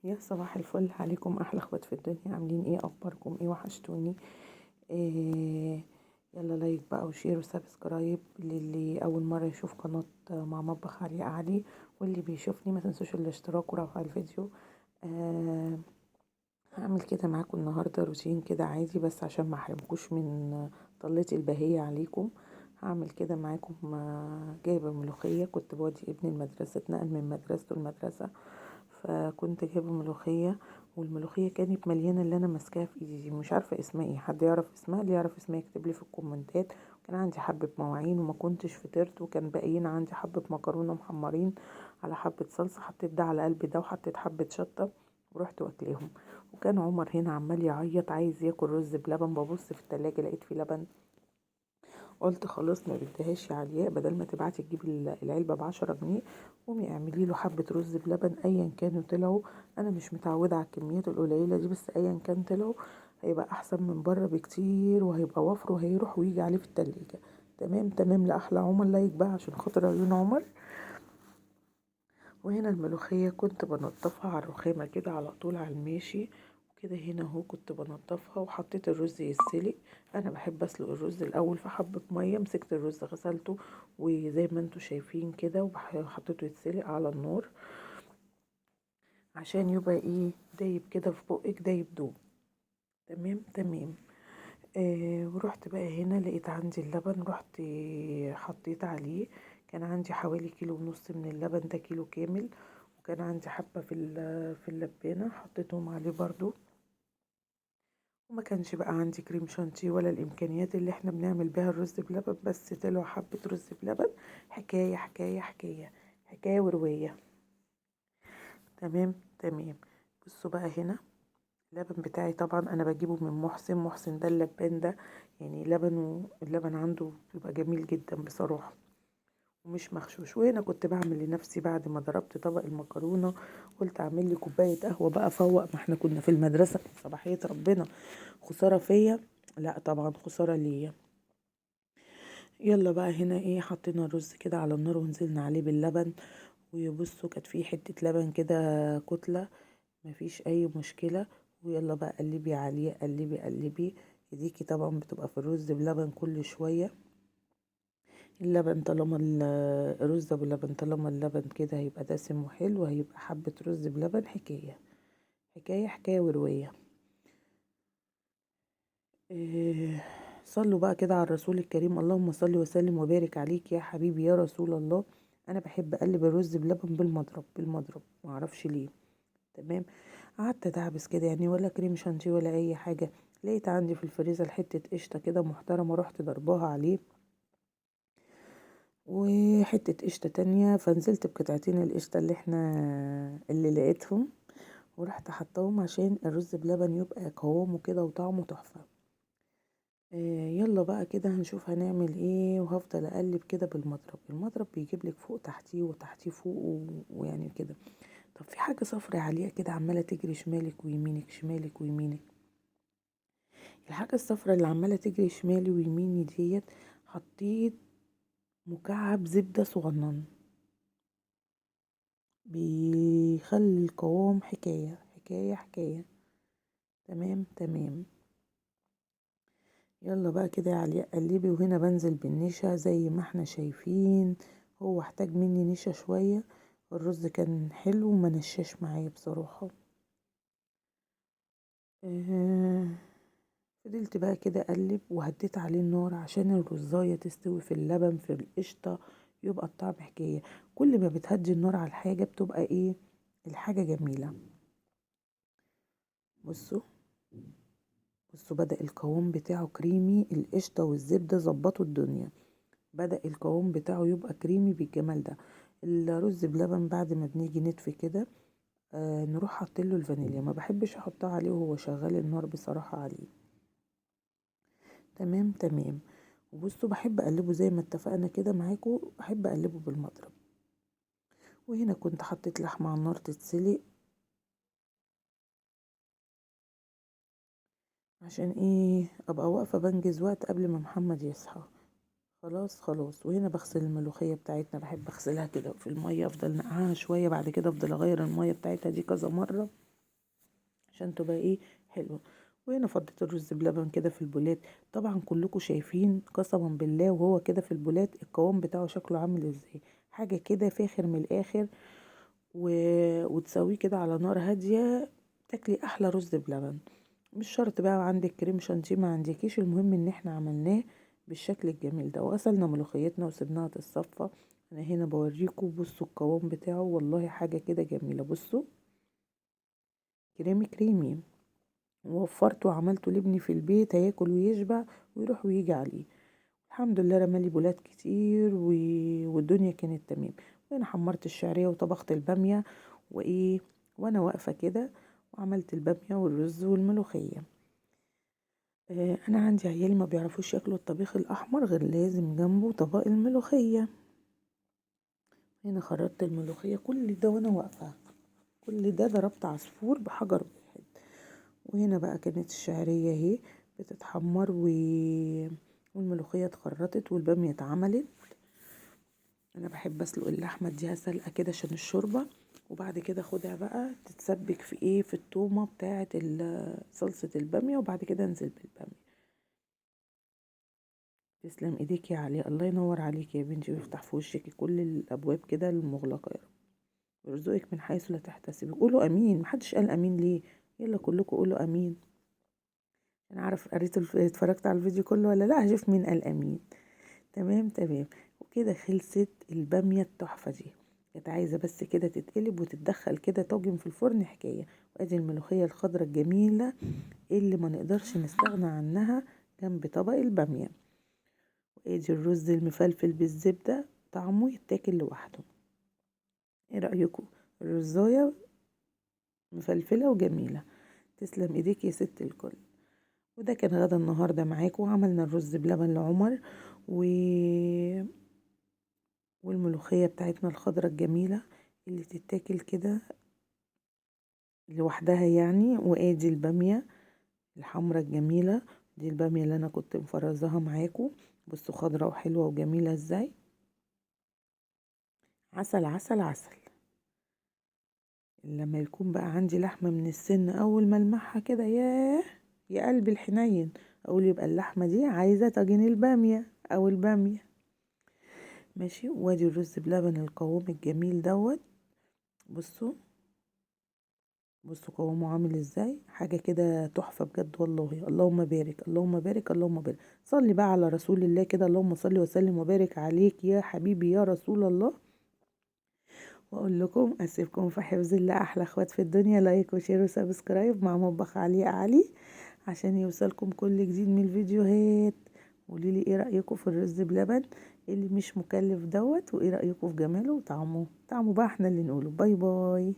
يا صباح الفل عليكم احلى اخوات في الدنيا، عاملين ايه؟ اخباركم ايه؟ وحشتوني. إيه؟ يلا لايك بقى وشير وسبسكرايب للي اول مره يشوف قناه مع مطبخ علي قعدي، واللي بيشوفني ما تنسوش الاشتراك ورفع الفيديو. آه هعمل كده معاكم النهارده روتين كده عادي، بس عشان ما احرمكوش من طلتي البهيه عليكم. هعمل كده معاكم. جايبه ملوخيه، كنت بودي ابني المدرسه، اتنقل من مدرسته المدرسه، فكنت جايبه ملوخيه. والملوخيه كانت مليانه، اللي انا ماسكاها في ايدي دي مش عارفه اسمها ايه، حد يعرف اسمها؟ اللي يعرف اسمها يكتب لي في الكومنتات. كان عندي حبه مواعين وما كنتش فطرت، وكان باقيين عندي حبه مكرونه محمرين على حبه صلصه، حطيت ده على قلب ده وحطيت حبه شطه ورحت واكليهم. وكان عمر هنا عمال يعيط عايز ياكل رز بلبن، ببص في التلاجة لقيت فيه لبن. قلت خلاص ما بدهاش يا علياء، بدل ما تبعتي تجيبي العلبة ب10 جنيه، قومي اعملي له حبة رز بلبن ايا كانوا طلعوا. انا مش متعودة على الكميات القليلة دي، بس ايا كان طلعوا هيبقى احسن من بره بكتير، وهيبقى وفر وهيروح ويجي عليه في التلاجة. تمام تمام، لأحلى عمر لايك بقى عشان خاطر عيون عمر. وهنا الملوخية كنت بنضفها على الرخامة كده على طول على الماشي، وكده هنا اهو كنت بنضفها وحطيت الرز يتسلق. انا بحب اسلق الرز الاول في حبة مية، مسكت الرز غسلته وزي ما انتوا شايفين كده وحطيته يتسلق على النار عشان يبقى ايه، دايب كده في بقك، دايب دوب. تمام تمام. ورحت بقى هنا لقيت عندي اللبن، رحت حطيت عليه. كان عندي حوالي كيلو ونص من اللبن، ده كيلو كامل. وكان عندي حبة في اللبانة حطيتهم عليه برضو. وما كانش بقى عندي كريم شانتيه ولا الإمكانيات اللي احنا بنعمل بيها الرز بلبن، بس طلعوا حبة رز بلبن حكاية حكاية حكاية، حكاية ورواية. تمام تمام. بصوا بقى هنا اللبن بتاعي، طبعا انا بجيبه من محسن ده اللبان ده، يعني اللبن عنده بيبقى جميل جدا بصراحة ومش مغشوش. وهنا كنت بعمل لنفسي بعد ما ضربت طبق المكرونة، قلت اعمل لي كوباية قهوة بقى فوق، ما احنا كنا في المدرسة صباحية ربنا. خسارة فيا؟ لا طبعا خسارة ليا. يلا بقى هنا ايه، حطينا الرز كده على النار ونزلنا عليه باللبن. ويبصوا كانت فيه حتة لبن كده، كتلة، مفيش اي مشكلة. ويلا بقى قلبي عليه، قلبي قلبي. ايديكي طبعا بتبقى في الرز بلبن كل شوية. اللبن طالما الرز بلبن، طالما اللبن كده هيبقى دسم وحلو، هيبقى حبة رز بلبن حكاية حكاية حكاية ورواية. إيه، صلوا بقى كده على الرسول الكريم، اللهم صل وسلم وبارك عليك يا حبيبي يا رسول الله. انا بحب اقلب الرز بلبن بالمضرب معرفش ليه. تمام. قعدت ادعبس كده يعني، ولا كريم شانتيه ولا اي حاجه. لقيت عندي في الفريزر حته قشطه كده محترمه، رحت ضرباها عليه وحته قشطه تانية، فنزلت بقطعتين القشطه اللي لقيتهم، ورحت حطاهم عشان الرز بلبن يبقى قوامه كده وطعمه تحفه. يلا بقى كده هنشوف هنعمل ايه، وهفضل اقلب كده بالمضرب. المضرب بيجيب لك فوق تحتيه وتحتيه فوق ويعني كده. طب في حاجه صفرة عليها كده عماله تجري شمالك ويمينك شمالك ويمينك. الحاجة الصفرا اللي عمالة تجري شمالي ويميني ديت، حطيت مكعب زبدة صغنن، بيخلي القوام حكاية حكاية حكاية. تمام تمام. يلا بقى كده يا علياء قلبي، وهنا بنزل بالنشا زي ما احنا شايفين. هو احتاج مني نشا شوية، الرز كان حلو وما نشاش معايا بصراحة. آه، فضلت بقى كده اقلب وهديت عليه النار عشان الرزاية تستوي في اللبن في القشطة، يبقى الطعم حكاية. كل ما بتهدي النار على الحاجة بتبقى ايه، الحاجة جميلة. بصوا، بصوا بدأ القوام بتاعه كريمي، القشطة والزبدة ظبطوا الدنيا. بدأ القوام بتاعه يبقى كريمي بالجمال ده. الرز بلبن بعد ما بنيجي نطفي كده، نروح حاطينله الفانيليا، ما بحبش احطها عليه وهو شغال النار بصراحة عليه. تمام تمام. وبصوا بحب اقلبه زي ما اتفقنا كده معاكم، بحب اقلبه بالمضرب. وهنا كنت حطيت لحمة على النار تتسلق، عشان ايه، ابقى واقفة بنجز وقت قبل ما محمد يصحى. خلاص خلاص. وهنا بغسل الملوخية بتاعتنا، بحب اغسلها كده في المية، افضل نقعها شوية، بعد كده افضل اغير المية بتاعتها دي كذا مرة عشان تبقى ايه حلوة. وهنا فضيت الرز بلبن كده في البولات. طبعا كلكم شايفين قسما بالله وهو كده في البولات القوام بتاعه شكله عامل ازاي، حاجة كده فاخر من الاخر. وتسويه كده على نار هادية، تاكلي احلى رز بلبن. مش شرط بقى عندك كريم شانتيه ما عندكيش، المهم ان احنا عملناه بالشكل الجميل ده. وغسلنا ملوخيتنا وسبناها تتصفى. انا هنا بوريكم، بصوا القوام بتاعه والله حاجة كده جميلة. بصوا كريمي كريمي. ووفرته وعملته لابني في البيت هياكل ويشبع ويروح ويجي عليه. الحمد لله رمالي بولات كتير والدنيا كانت تمام. وانا حمرت الشعرية وطبخت البامية وايه، وانا واقفة كده وعملت البامية والرز والملوخية. انا عندي عيالي ما بيعرفوش ياكلوا الطبيخ الاحمر غير لازم جنبه طبق الملوخية. هنا خرطت الملوخية كل ده وانا واقفة، كل ده ضربت عصفور بحجر واحد. وهنا بقى كانت الشعرية اهي بتتحمر والملوخية اتخرطت والبامية اتعملت. انا بحب اسلق اللحمة اديها سلقة كده عشان الشوربة، وبعد كده اخدها بقى تتسبك في ايه، في التومة بتاعة صلصة البامية، وبعد كده انزل بالبامية. تسلم ايديك يا علي، الله ينور عليك يا بنتي ويفتح في وشك كل الابواب كده المغلقة يا رب، ويرزقك من حيث لا تحتسبي. قولوا امين، محدش قال امين ليه؟ يلا كلكم قولوا امين. انا عارف قريت اتفرجت على الفيديو كله ولا لا؟ هشوف مين قال امين. تمام تمام. وكده خلصت البامية التحفة دي. كانت عايزة بس كده تتقلب وتتدخل كده طاجن في الفرن حكاية. وادي الملوخية الخضرة الجميلة اللي ما نقدرش نستغنى عنها جنب طبق البامية. وادي الرز المفلفل بالزبدة، طعمه يتاكل لوحده. ايه رأيكم؟ الرزاية مفلفلة وجميلة. تسلم ايديك يا ست الكل. وده كان غدا النهاردة معاكم. عملنا الرز بلبن لعمر و... والملوخية بتاعتنا الخضرة الجميلة اللي تتاكل كده لوحدها يعني. وادي البامية الحمرة الجميلة، دي البامية اللي انا كنت مفرزاها معاكم. بصوا خضرة وحلوة وجميلة ازاي. عسل عسل عسل. لما يكون بقى عندي لحمة من السن اول ما المعها كده، ياه يا قلبي الحنين، اقول يبقى اللحمة دي عايزة طاجن البامية او البامية. ماشي. وادي الرز بلبن القوام الجميل دوت. بصوا بصوا قوامه عامل ازاي، حاجة كده تحفة بجد والله. اللهم بارك اللهم بارك اللهم بارك. صلي بقى على رسول الله كده، اللهم صلي وسلم وبارك عليك يا حبيبي يا رسول الله. واقول لكم اسيبكم في حفظ الله. احلى اخوات في الدنيا، لايك وشير وسبسكرايب مع مطبخ علي عشان يوصلكم كل جديد من الفيديوهات. قوليلي ايه رأيكم في الرز بلبن اللي مش مكلف دوت، وايه رأيكم في جماله وطعمه. طعمه بقى احنا اللي نقوله. باي باي.